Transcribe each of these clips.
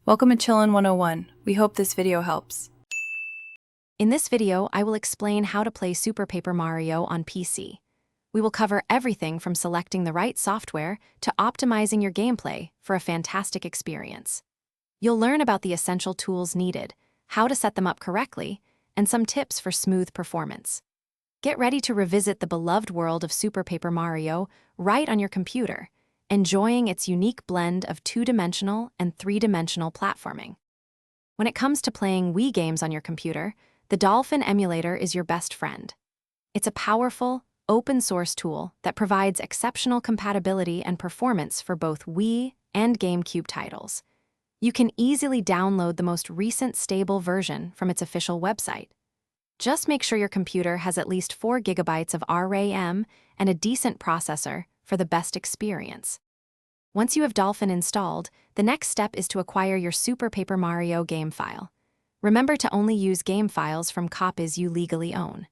Welcome to Chillin' 101. We hope this video helps. In this video, I will explain how to play Super Paper Mario on PC. We will cover everything from selecting the right software to optimizing your gameplay for a fantastic experience. You'll learn about the essential tools needed, how to set them up correctly, and some tips for smooth performance. Get ready to revisit the beloved world of Super Paper Mario right on your computer, enjoying its unique blend of two-dimensional and three-dimensional platforming. When it comes to playing Wii games on your computer, the Dolphin emulator is your best friend. It's a powerful, open-source tool that provides exceptional compatibility and performance for both Wii and GameCube titles. You can easily download the most recent stable version from its official website. Just make sure your computer has at least 4 GB of RAM and a decent processor for the best experience. Once you have Dolphin installed, the next step is to acquire your Super Paper Mario game file. Remember to only use game files from copies you legally own.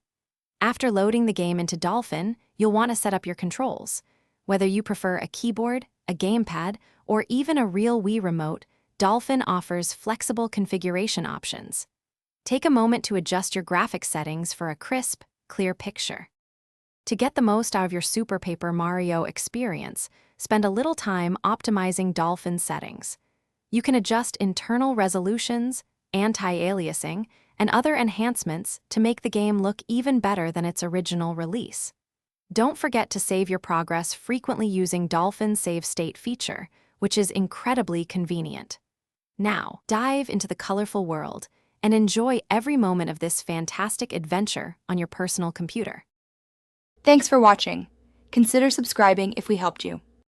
After loading the game into Dolphin, you'll want to set up your controls. Whether you prefer a keyboard, a gamepad, or even a real Wii remote, Dolphin offers flexible configuration options. Take a moment to adjust your graphics settings for a crisp, clear picture. To get the most out of your Super Paper Mario experience, spend a little time optimizing Dolphin settings. You can adjust internal resolutions, anti-aliasing, and other enhancements to make the game look even better than its original release. Don't forget to save your progress frequently using Dolphin's Save State feature, which is incredibly convenient. Now, dive into the colorful world and enjoy every moment of this fantastic adventure on your personal computer. Thanks for watching. Consider subscribing if we helped you.